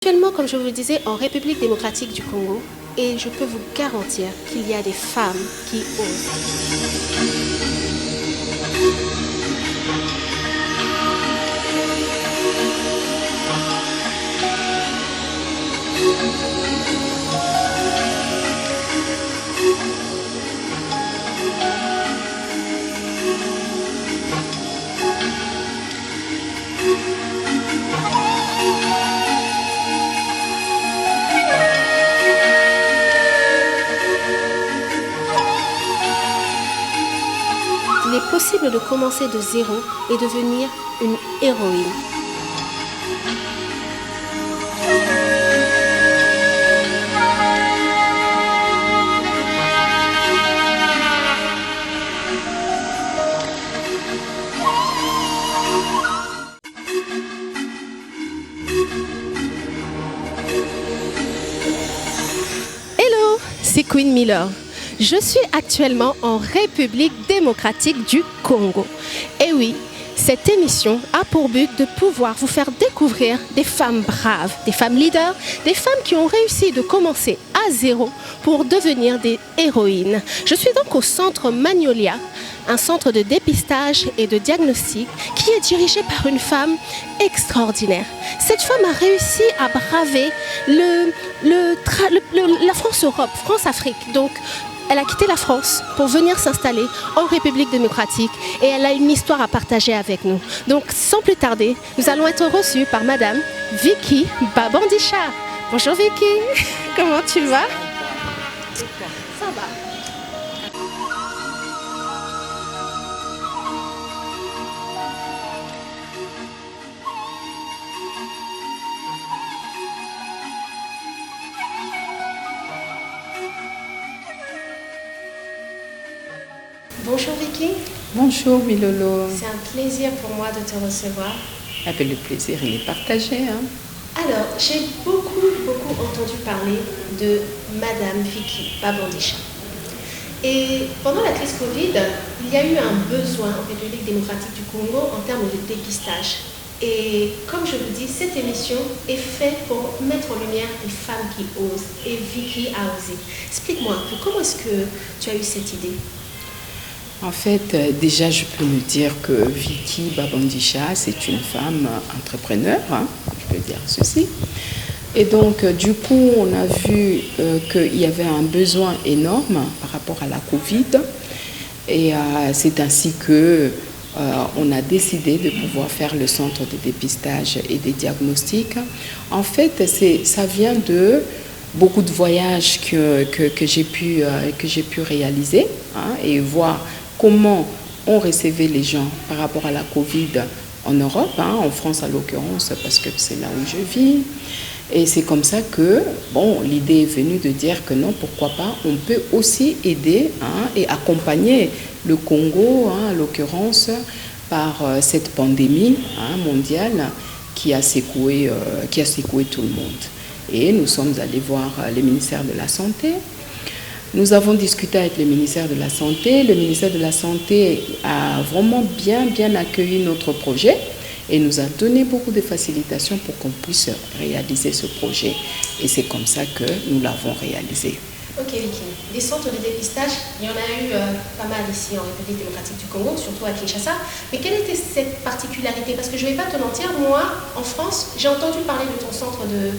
Actuellement, comme je vous le disais, en République démocratique du Congo, et je peux vous garantir qu'il y a des femmes qui osent. Il est possible de commencer de zéro et devenir une héroïne. Hello, c'est Queen Miller. Je suis actuellement en République démocratique du Congo. Et oui, cette émission a pour but de pouvoir vous faire découvrir des femmes braves, des femmes leaders, des femmes qui ont réussi de commencer à zéro pour devenir des héroïnes. Je suis donc au centre Magnolia, un centre de dépistage et de diagnostic qui est dirigé par une femme extraordinaire. Cette femme a réussi à braver la France-Europe, France-Afrique. Donc, elle a quitté la France pour venir s'installer en République démocratique et elle a une histoire à partager avec nous. Donc, sans plus tarder, nous allons être reçus par Madame Vicky Babandisha. Bonjour Vicky, comment tu vas? Ça va. Bonjour Vicky. Bonjour Milolo. C'est un plaisir pour moi de te recevoir. Ah ben, le plaisir, il est partagé. Hein. Alors, j'ai beaucoup entendu parler de Madame Vicky Babandisha. Et pendant la crise Covid, il y a eu un besoin en République démocratique du Congo en termes de dépistage. Et comme je vous dis, cette émission est faite pour mettre en lumière les femmes qui osent. Et Vicky a osé. Explique-moi un peu, comment est-ce que tu as eu cette idée? En fait, déjà, je peux me dire que Vicky Babandisha, c'est une femme entrepreneur, hein, je peux dire ceci. Et donc, du coup, on a vu qu'il y avait un besoin énorme par rapport à la Covid. Et c'est ainsi que on a décidé de pouvoir faire le centre de dépistage et des diagnostics. En fait, ça vient de beaucoup de voyages que j'ai pu réaliser, hein, et voir comment on recevait les gens par rapport à la Covid en Europe, hein, en France en l'occurrence, parce que c'est là où je vis. Et c'est comme ça que, bon, l'idée est venue de dire que non, pourquoi pas, on peut aussi aider, hein, et accompagner le Congo, hein, en l'occurrence, par cette pandémie, hein, mondiale qui a secoué tout le monde. Et nous sommes allés voir le ministère de la Santé. Nous avons discuté avec le ministère de la Santé. Le ministère de la Santé a vraiment bien accueilli notre projet et nous a donné beaucoup de facilitations pour qu'on puisse réaliser ce projet. Et c'est comme ça que nous l'avons réalisé. Ok Vicky, des centres de dépistage, il y en a eu pas mal ici en République démocratique du Congo, surtout à Kinshasa. Mais quelle était cette particularité? Parce que je ne vais pas te mentir, moi, en France, j'ai entendu parler de ton centre de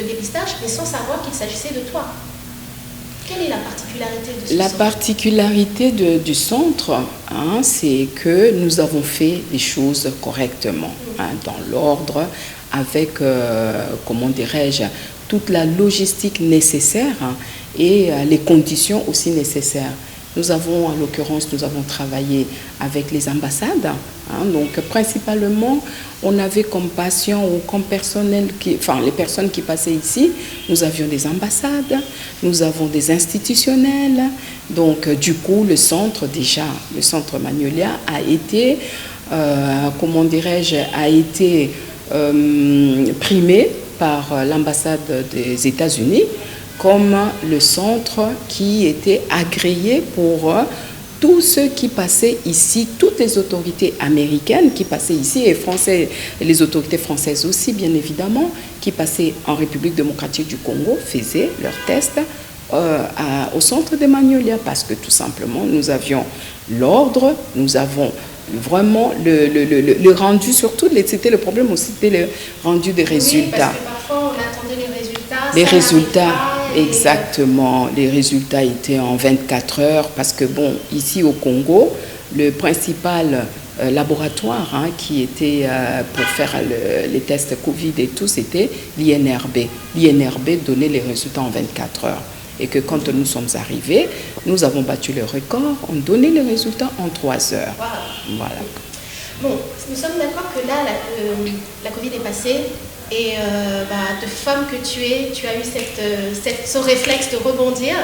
dépistage, mais sans savoir qu'il s'agissait de toi. Quelle est la particularité de ce centre? La particularité du centre, hein, c'est que nous avons fait les choses correctement, hein, dans l'ordre, avec, comment dirais-je, toute la logistique nécessaire, hein, et les conditions aussi nécessaires. Nous avons, en l'occurrence, travaillé avec les ambassades. Hein, donc, principalement, on avait comme patients ou comme personnel, les personnes qui passaient ici, nous avions des ambassades, nous avons des institutionnels. Donc, du coup, le centre Magnolia a été, primé par l'ambassade des États-Unis comme le centre qui était agréé pour tous ceux qui passaient ici, toutes les autorités américaines qui passaient ici, et les autorités françaises aussi, bien évidemment, qui passaient en République démocratique du Congo faisaient leurs tests au centre de Magnolia parce que tout simplement, nous avions l'ordre, nous avons vraiment le rendu, surtout, c'était le problème aussi, c'était le rendu des résultats. Oui, parce que parfois, on attendait les résultats. Les résultats, exactement. Les résultats étaient en 24 heures parce que, bon, ici au Congo, le principal laboratoire qui était pour faire les tests Covid et tout, c'était l'INRB. L'INRB donnait les résultats en 24 heures. Et que quand nous sommes arrivés, nous avons battu le record, on donnait les résultats en 3 heures. Wow. Voilà. Bon, nous sommes d'accord que là, la Covid est passée et de femme que tu es, tu as eu ce réflexe de rebondir.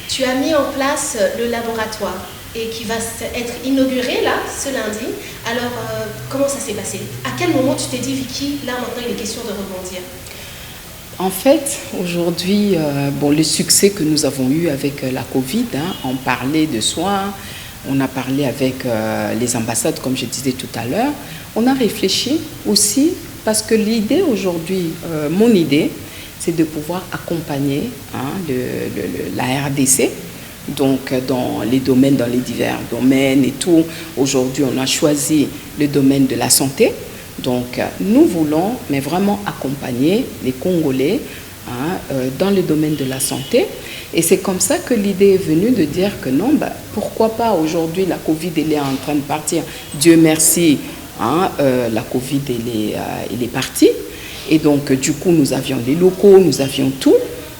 Tu as mis en place le laboratoire et qui va être inauguré là, ce lundi. Alors, comment ça s'est passé? À quel moment tu t'es dit, Vicky, là maintenant il est question de rebondir? En fait, aujourd'hui, le succès que nous avons eu avec la Covid, on parlait de soins, on a parlé avec les ambassades, comme je disais tout à l'heure. On a réfléchi aussi, parce que l'idée aujourd'hui, mon idée, c'est de pouvoir accompagner la RDC, donc dans les divers domaines et tout. Aujourd'hui, on a choisi le domaine de la santé. Donc, nous voulons, mais vraiment accompagner les Congolais dans le domaine de la santé. Et c'est comme ça que l'idée est venue de dire que non, pourquoi pas aujourd'hui, la Covid, elle est en train de partir. Dieu merci, la Covid, elle est partie. Et donc, du coup, nous avions des locaux, nous avions tout.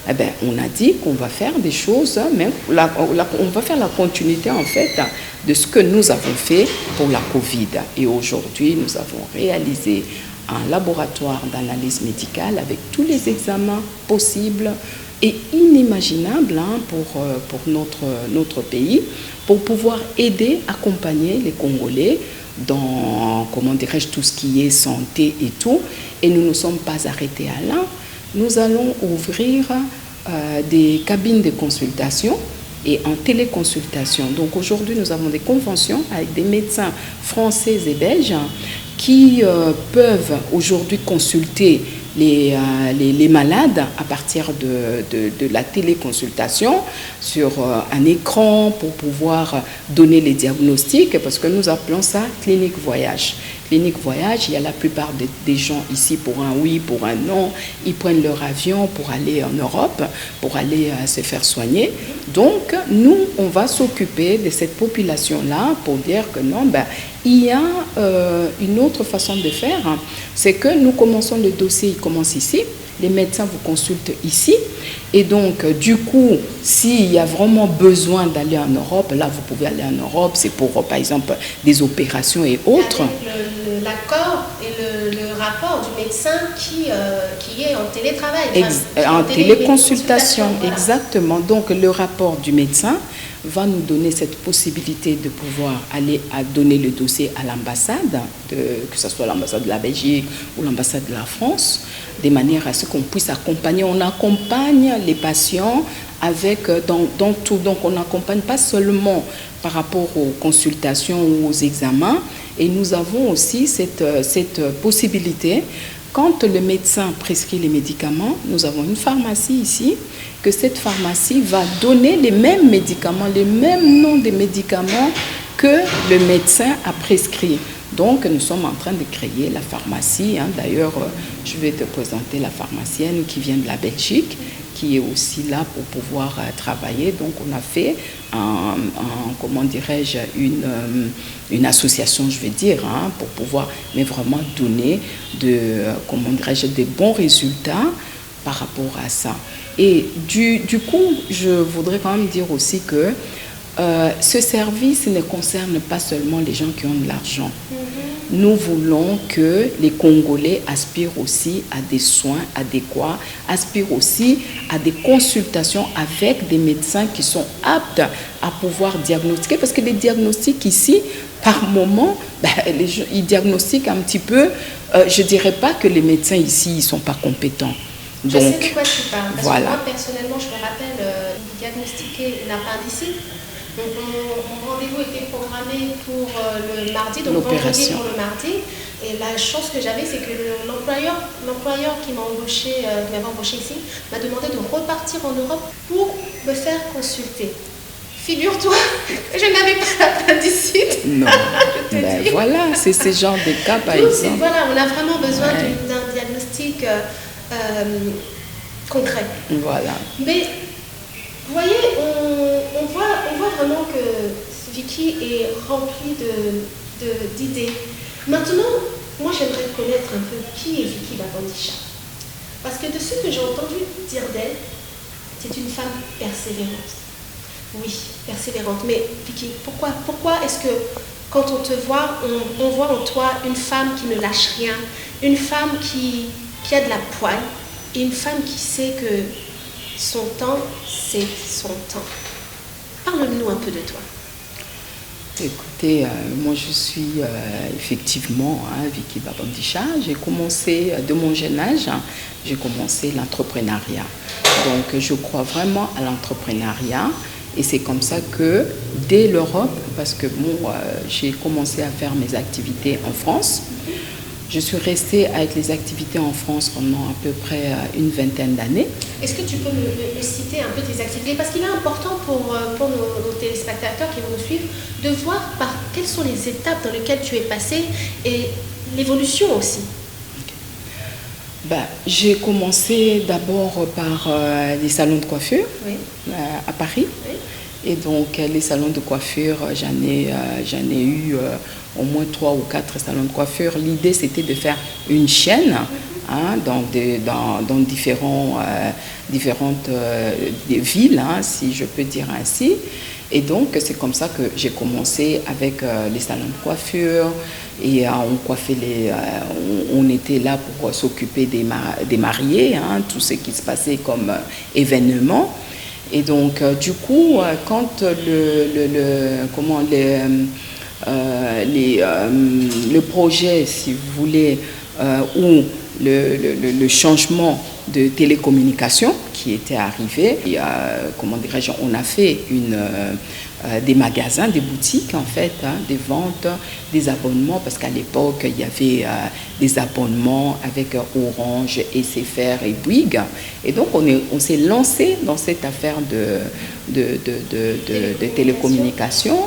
Eh bien, on a dit qu'on va faire des choses, mais on va faire la continuité en fait de ce que nous avons fait pour la Covid. Et aujourd'hui, nous avons réalisé un laboratoire d'analyse médicale avec tous les examens possibles et inimaginables pour notre pays, pour pouvoir aider, accompagner les Congolais dans, tout ce qui est santé et tout. Et nous ne nous sommes pas arrêtés à là. Nous allons ouvrir des cabines de consultation et en téléconsultation. Donc aujourd'hui, nous avons des conventions avec des médecins français et belges qui peuvent aujourd'hui consulter les malades à partir de la téléconsultation sur un écran pour pouvoir donner les diagnostics, parce que nous appelons ça clinique voyage. Clinique voyage, il y a la plupart des gens ici pour un oui, pour un non. Ils prennent leur avion pour aller en Europe, pour aller se faire soigner. Donc, nous, on va s'occuper de cette population-là pour dire que non, il y a une autre façon de faire. C'est que nous commençons le dossier, il commence ici. Les médecins vous consultent ici. Et donc, du coup, s'il y a vraiment besoin d'aller en Europe, là, vous pouvez aller en Europe. C'est pour, par exemple, des opérations et autres. Avec l'accord et le rapport du médecin qui est en télétravail. En téléconsultation, voilà. Exactement. Donc, le rapport du médecin va nous donner cette possibilité de pouvoir aller donner le dossier à l'ambassade, que ce soit l'ambassade de la Belgique ou l'ambassade de la France, de manière à ce qu'on puisse accompagner. On accompagne les patients dans tout. Donc, on n'accompagne pas seulement par rapport aux consultations ou aux examens. Et nous avons aussi cette possibilité. Quand le médecin prescrit les médicaments, nous avons une pharmacie ici, que cette pharmacie va donner les mêmes médicaments, les mêmes noms des médicaments que le médecin a prescrit. Donc, nous sommes en train de créer la pharmacie. D'ailleurs, je vais te présenter la pharmacienne qui vient de la Belgique, qui est aussi là pour pouvoir travailler. Donc, on a fait une association, je vais dire, pour pouvoir vraiment donner des bons résultats par rapport à ça. Et du coup, je voudrais quand même dire aussi que ce service ne concerne pas seulement les gens qui ont de l'argent. Nous voulons que les Congolais aspirent aussi à des soins adéquats, aspirent aussi à des consultations avec des médecins qui sont aptes à pouvoir diagnostiquer. Parce que les diagnostics ici, par moment, ils diagnostiquent un petit peu. Je ne dirais pas que les médecins ici ne sont pas compétents. Je sais de quoi tu parles. Parce voilà. que moi, personnellement, je me rappelle diagnostiquer l'appendicite. Donc, mon rendez-vous était programmé pour le mardi, donc vendredi pour le mardi. Et la chance que j'avais, c'est que l'employeur qui m'avait embauché ici, m'a demandé de repartir en Europe pour me faire consulter. Figure-toi, je n'avais pas l'appendicite. Non, ben voilà, c'est ce genre de cas par exemple. Voilà, on a vraiment besoin d'un diagnostic concret. Voilà. Mais vous voyez, on voit vraiment que Vicky est remplie d'idées. Maintenant, moi j'aimerais connaître un peu qui est Vicky Babandisha. Parce que de ce que j'ai entendu dire d'elle, c'est une femme persévérante. Oui, persévérante. Mais Vicky, pourquoi est-ce que quand on te voit, on voit en toi une femme qui ne lâche rien, une femme qui a de la poigne, et une femme qui sait que son temps, c'est son temps. Parle-nous un peu de toi. Écoutez, moi je suis effectivement Vicky Babandisha. J'ai commencé de mon jeune âge, j'ai commencé l'entrepreneuriat. Donc je crois vraiment à l'entrepreneuriat et c'est comme ça que dès l'Europe, parce que j'ai commencé à faire mes activités en France, je suis restée avec les activités en France pendant à peu près une vingtaine d'années. Est-ce que tu peux me citer un peu tes activités? Parce qu'il est important pour nos téléspectateurs qui vont nous suivre de voir par quelles sont les étapes dans lesquelles tu es passée et l'évolution aussi. J'ai commencé d'abord par les salons de coiffure à Paris. Oui. Et donc les salons de coiffure, j'en ai eu au moins 3 ou 4 salons de coiffure. L'idée c'était de faire une chaîne dans différentes villes, si je peux dire ainsi. Et donc c'est comme ça que j'ai commencé avec les salons de coiffure et on coiffait on était là pour s'occuper des mariés, tout ce qui se passait comme événement. Et donc du coup quand le projet, si vous voulez, ou le changement de télécommunication qui était arrivé, et, on a fait des magasins, des boutiques en fait, des ventes, des abonnements, parce qu'à l'époque il y avait des abonnements avec Orange, SFR et Bouygues, et donc on s'est lancé dans cette affaire de télécommunication.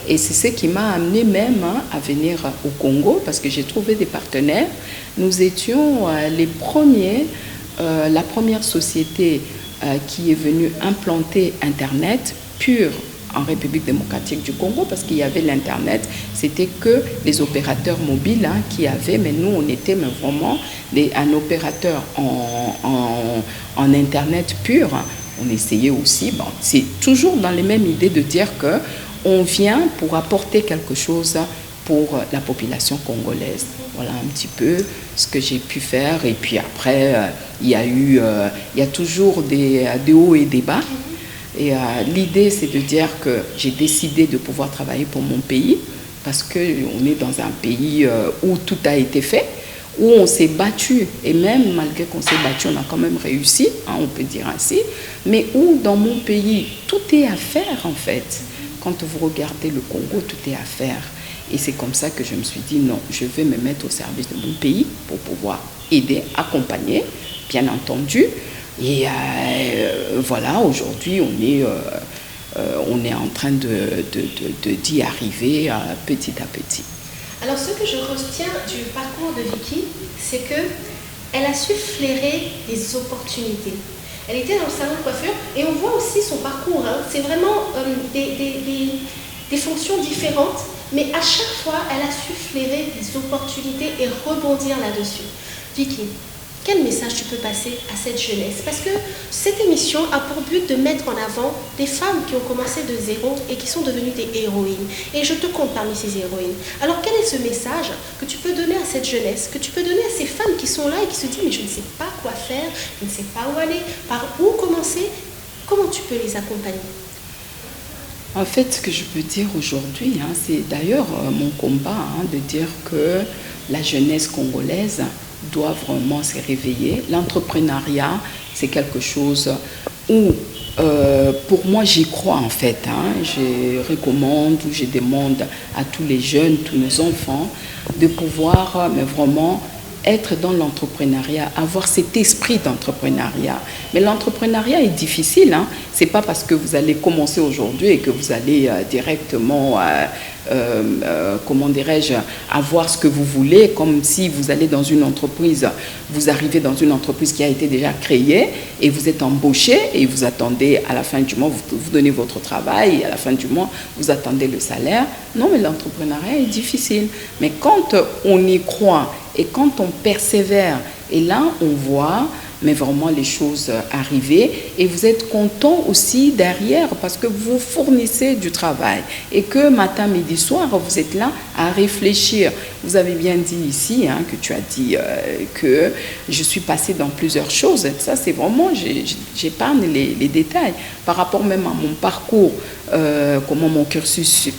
Et c'est ce qui m'a amené même à venir au Congo, parce que j'ai trouvé des partenaires. Nous étions la première société qui est venue implanter Internet pur en République démocratique du Congo, parce qu'il y avait l'Internet, c'était que les opérateurs mobiles qui avaient, mais nous on était vraiment un opérateur en Internet pur. On essayait aussi, c'est toujours dans les mêmes idées de dire que on vient pour apporter quelque chose pour la population congolaise. Voilà un petit peu ce que j'ai pu faire. Et puis après, il y a toujours des hauts et des bas. Et l'idée, c'est de dire que j'ai décidé de pouvoir travailler pour mon pays, parce qu'on est dans un pays où tout a été fait, où on s'est battu, et même malgré qu'on s'est battu, on a quand même réussi, on peut dire ainsi, mais où dans mon pays, tout est à faire en fait. Quand vous regardez le Congo, tout est à faire. Et c'est comme ça que je me suis dit, non, je vais me mettre au service de mon pays pour pouvoir aider, accompagner, bien entendu. Et voilà, aujourd'hui, on est en train d'y arriver petit à petit. Alors, ce que je retiens du parcours de Vicky, c'est qu'elle a su flairer les opportunités. Elle était dans le salon de coiffure et on voit aussi son parcours. C'est vraiment des fonctions différentes, mais à chaque fois, elle a su flairer des opportunités et rebondir là-dessus. Vicky, quel message tu peux passer à cette jeunesse? Parce que cette émission a pour but de mettre en avant des femmes qui ont commencé de zéro et qui sont devenues des héroïnes. Et je te compte parmi ces héroïnes. Alors quel est ce message que tu peux donner à cette jeunesse, que tu peux donner à ces femmes qui sont là et qui se disent mais je ne sais pas quoi faire, je ne sais pas où aller, par où commencer? Comment tu peux les accompagner? En fait, ce que je peux dire aujourd'hui, c'est d'ailleurs mon combat de dire que la jeunesse congolaise doit vraiment se réveiller. L'entrepreneuriat, c'est quelque chose où Pour moi, j'y crois en fait. Je recommande ou je demande à tous les jeunes, tous nos enfants, de pouvoir mais vraiment être dans l'entrepreneuriat, avoir cet esprit d'entrepreneuriat. Mais l'entrepreneuriat est difficile. Ce n'est pas parce que vous allez commencer aujourd'hui et que vous allez directement, comment dirais-je, avoir ce que vous voulez, comme si vous allez dans une entreprise, vous arrivez dans une entreprise qui a été déjà créée et vous êtes embauché et vous attendez à la fin du mois, vous donnez votre travail et à la fin du mois, vous attendez le salaire. Non, mais l'entrepreneuriat est difficile. Mais quand on y croit et quand on persévère, et là, on voit mais vraiment les choses arriver et vous êtes content aussi derrière parce que vous fournissez du travail et que matin, midi, soir, vous êtes là à réfléchir. Vous avez bien dit ici, que tu as dit que je suis passée dans plusieurs choses. Ça, c'est vraiment, j'épargne les détails par rapport même à mon parcours, comment mon cursus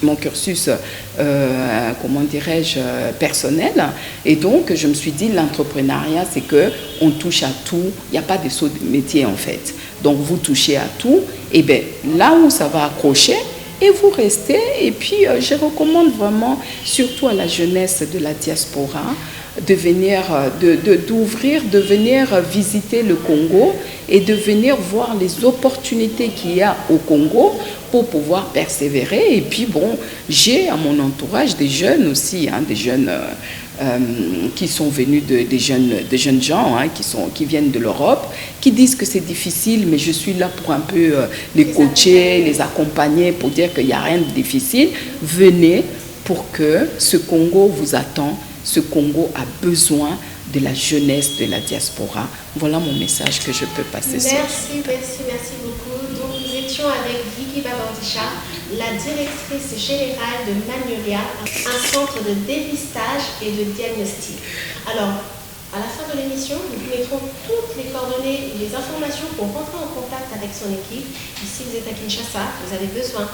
comment dirais-je, personnel. Et donc, je me suis dit, l'entrepreneuriat, c'est qu'on touche à tout. Il n'y a pas de saut de métier, en fait. Donc, vous touchez à tout. Et bien, là où ça va accrocher, et vous restez. Et puis, je recommande vraiment, surtout à la jeunesse de la diaspora, de venir, d'ouvrir, de venir visiter le Congo et de venir voir les opportunités qu'il y a au Congo pour pouvoir persévérer. Et puis, bon, j'ai à mon entourage des jeunes aussi, des jeunes qui sont venus des jeunes gens qui viennent de l'Europe, qui disent que c'est difficile, mais je suis là pour un peu les coacher, les accompagner, pour dire qu'il n'y a rien de difficile. Venez pour que ce Congo vous attend. Ce Congo a besoin de la jeunesse de la diaspora. Voilà mon message que je peux passer. Merci beaucoup. Donc nous étions avec Vicky Babandisha, la directrice générale de Magnolia, un centre de dépistage et de diagnostic. Alors, à la fin de l'émission, nous vous mettrons toutes les coordonnées et les informations pour rentrer en contact avec son équipe. Ici, vous êtes à Kinshasa, vous avez besoin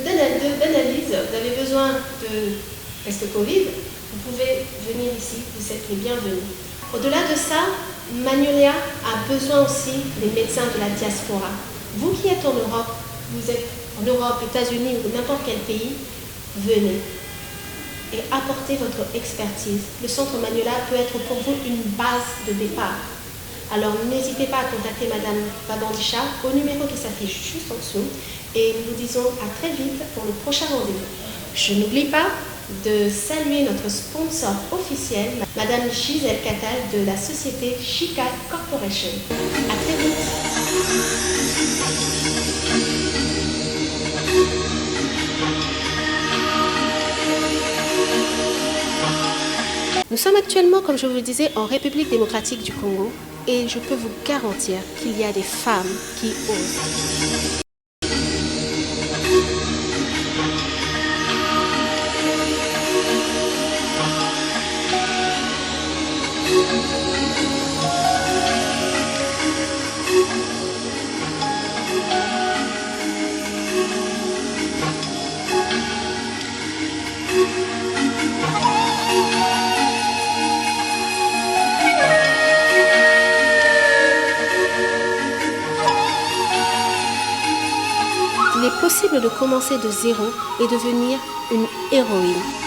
d'analyse, vous avez besoin de test Covid, vous pouvez venir ici, vous êtes les bienvenus. Au-delà de ça, Magnolia a besoin aussi des médecins de la diaspora. Vous qui êtes en Europe, vous êtes en Europe, États-Unis ou n'importe quel pays, venez et apportez votre expertise. Le centre Magnolia peut être pour vous une base de départ. Alors n'hésitez pas à contacter Madame Babandisha au numéro qui s'affiche juste en dessous et nous vous disons à très vite pour le prochain rendez-vous. Je n'oublie pas de saluer notre sponsor officiel, Madame Gisèle Catal de la société Chica Corporation. À très vite. Nous sommes actuellement, comme je vous le disais, en République démocratique du Congo et je peux vous garantir qu'il y a des femmes qui osent. Il est possible de commencer de zéro et devenir une héroïne.